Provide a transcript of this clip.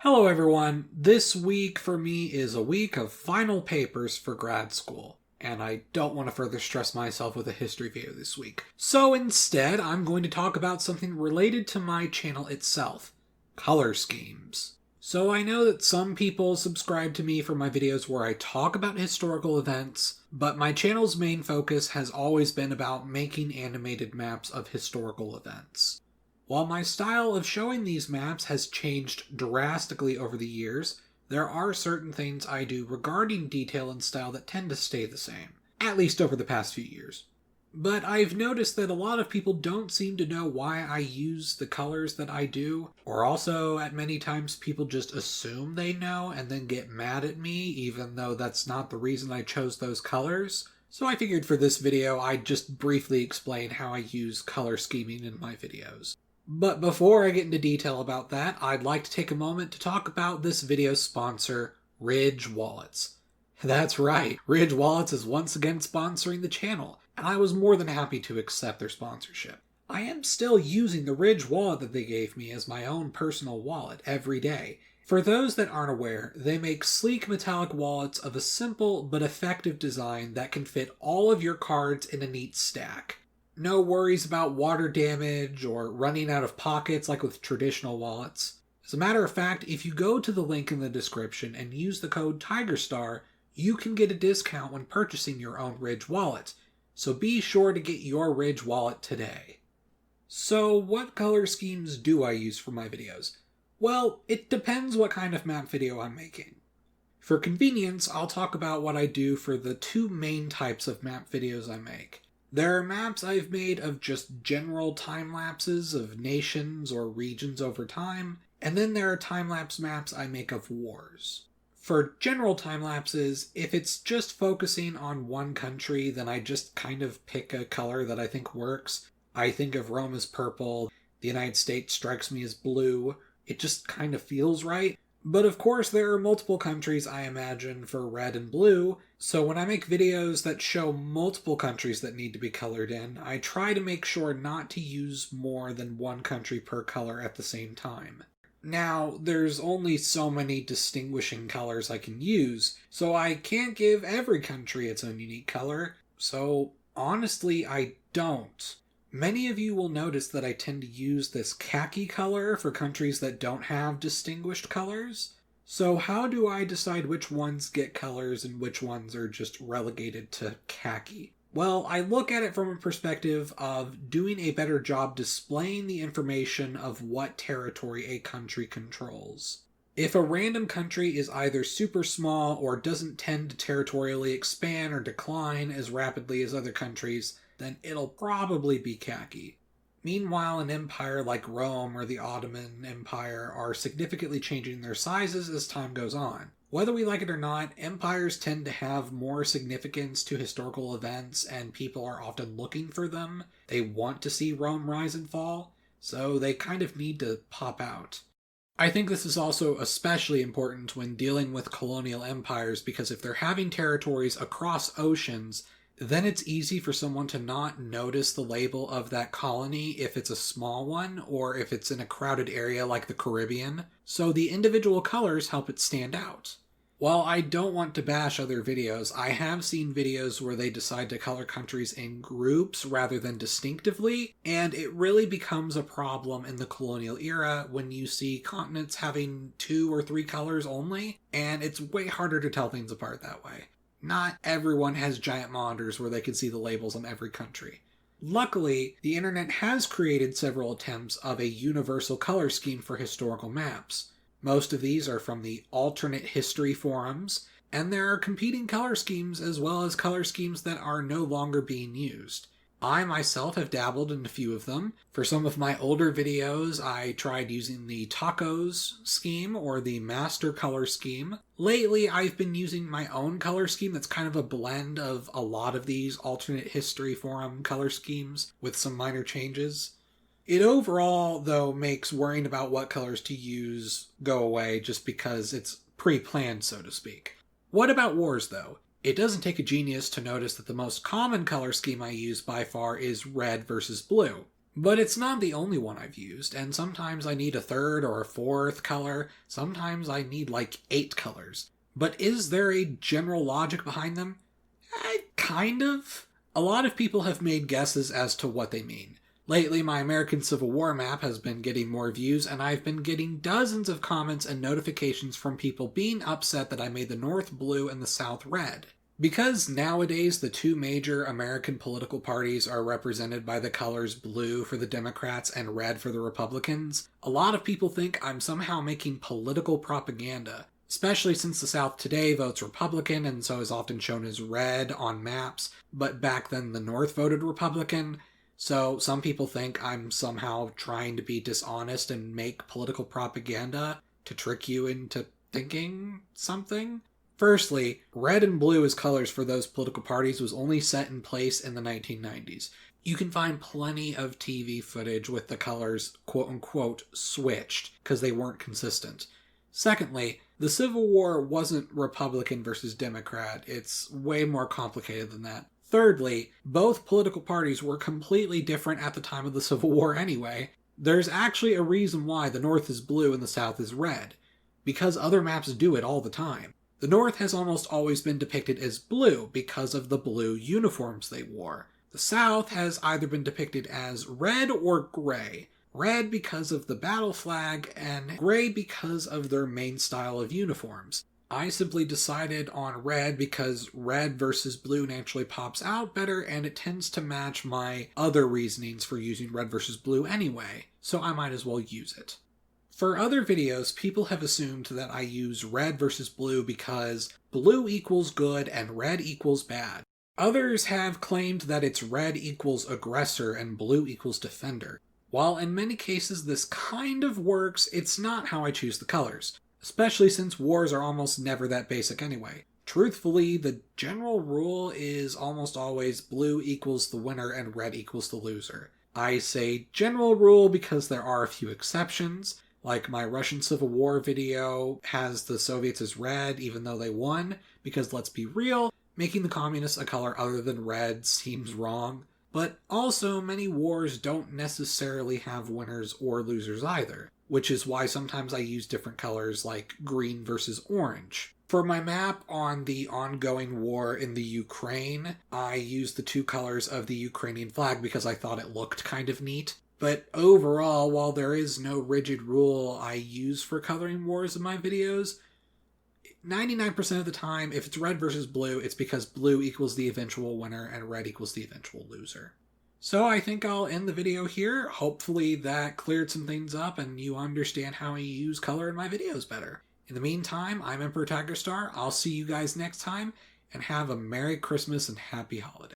Hello everyone, this week for me is a week of final papers for grad school, and I don't want to further stress myself with a history video this week. So instead, I'm going to talk about something related to my channel itself, color schemes. So I know that some people subscribe to me for my videos where I talk about historical events, but my channel's main focus has always been about making animated maps of historical events. While my style of showing these maps has changed drastically over the years, there are certain things I do regarding detail and style that tend to stay the same, at least over the past few years. But I've noticed that a lot of people don't seem to know why I use the colors that I do, or also at many times people just assume they know and then get mad at me even though that's not the reason I chose those colors. So I figured for this video I'd just briefly explain how I use color scheming in my videos. But before I get into detail about that, I'd like to take a moment to talk about this video's sponsor, Ridge Wallets. That's right, Ridge Wallets is once again sponsoring the channel, and I was more than happy to accept their sponsorship. I am still using the Ridge wallet that they gave me as my own personal wallet every day. For those that aren't aware, they make sleek metallic wallets of a simple but effective design that can fit all of your cards in a neat stack. No worries about water damage or running out of pockets like with traditional wallets. As a matter of fact, if you go to the link in the description and use the code TIGERSTAR, you can get a discount when purchasing your own Ridge wallet. So be sure to get your Ridge wallet today. So what color schemes do I use for my videos? Well, it depends what kind of map video I'm making. For convenience, I'll talk about what I do for the two main types of map videos I make. There are maps I've made of just general time lapses of nations or regions over time, and then there are time-lapse maps I make of wars. For general time lapses, if it's just focusing on one country, then I just kind of pick a color that I think works. I think of Rome as purple, the United States strikes me as blue. It just kind of feels right. But of course there are multiple countries I imagine for red and blue, so when I make videos that show multiple countries that need to be colored in, I try to make sure not to use more than one country per color at the same time. Now, there's only so many distinguishing colors I can use, so I can't give every country its own unique color, so honestly I don't. Many of you will notice that I tend to use this khaki color for countries that don't have distinguished colors. So how do I decide which ones get colors and which ones are just relegated to khaki? Well, I look at it from a perspective of doing a better job displaying the information of what territory a country controls. If a random country is either super small or doesn't tend to territorially expand or decline as rapidly as other countries, then it'll probably be khaki. Meanwhile, an empire like Rome or the Ottoman Empire are significantly changing their sizes as time goes on. Whether we like it or not, empires tend to have more significance to historical events and people are often looking for them. They want to see Rome rise and fall, so they kind of need to pop out. I think this is also especially important when dealing with colonial empires because if they're having territories across oceans, then it's easy for someone to not notice the label of that colony if it's a small one or if it's in a crowded area like the Caribbean, so the individual colors help it stand out. While I don't want to bash other videos, I have seen videos where they decide to color countries in groups rather than distinctively, and it really becomes a problem in the colonial era when you see continents having 2 or 3 colors only, and it's way harder to tell things apart that way. Not everyone has giant monitors where they can see the labels on every country. Luckily, the internet has created several attempts of a universal color scheme for historical maps. Most of these are from the alternate history forums, and there are competing color schemes as well as color schemes that are no longer being used. I myself have dabbled in a few of them. For some of my older videos, I tried using the Tacos scheme or the Master color scheme. Lately, I've been using my own color scheme that's kind of a blend of a lot of these alternate history forum color schemes with some minor changes. It overall, though, makes worrying about what colors to use go away just because it's pre-planned, so to speak. What about wars, though? It doesn't take a genius to notice that the most common color scheme I use by far is red versus blue. But it's not the only one I've used, and sometimes I need a third or a fourth color, sometimes I need like 8 colors. But is there a general logic behind them? Kind of. A lot of people have made guesses as to what they mean. Lately, my American Civil War map has been getting more views, and I've been getting dozens of comments and notifications from people being upset that I made the North blue and the South red. Because nowadays the two major American political parties are represented by the colors blue for the Democrats and red for the Republicans, a lot of people think I'm somehow making political propaganda, especially since the South today votes Republican and so is often shown as red on maps, but back then the North voted Republican. So some people think I'm somehow trying to be dishonest and make political propaganda to trick you into thinking something. Firstly, red and blue as colors for those political parties was only set in place in the 1990s. You can find plenty of TV footage with the colors quote-unquote switched because they weren't consistent. Secondly, the Civil War wasn't Republican versus Democrat. It's way more complicated than that. Thirdly, both political parties were completely different at the time of the Civil War anyway. There's actually a reason why the North is blue and the South is red. Because other maps do it all the time. The North has almost always been depicted as blue because of the blue uniforms they wore. The South has either been depicted as red or gray. Red because of the battle flag, and gray because of their main style of uniforms. I simply decided on red because red versus blue naturally pops out better, and it tends to match my other reasonings for using red versus blue anyway, so I might as well use it. For other videos, people have assumed that I use red versus blue because blue equals good and red equals bad. Others have claimed that it's red equals aggressor and blue equals defender. While in many cases this kind of works, it's not how I choose the colors, especially since wars are almost never that basic anyway. Truthfully, the general rule is almost always blue equals the winner and red equals the loser. I say general rule because there are a few exceptions. Like my Russian Civil War video has the Soviets as red even though they won, because let's be real, making the communists a color other than red seems wrong. But also many wars don't necessarily have winners or losers either, which is why sometimes I use different colors like green versus orange. For my map on the ongoing war in the Ukraine, I used the two colors of the Ukrainian flag because I thought it looked kind of neat. But overall, while there is no rigid rule I use for coloring wars in my videos, 99% of the time, if it's red versus blue, it's because blue equals the eventual winner and red equals the eventual loser. So I think I'll end the video here. Hopefully that cleared some things up and you understand how I use color in my videos better. In the meantime, I'm Emperor Tigerstar. I'll see you guys next time, and have a Merry Christmas and Happy Holidays.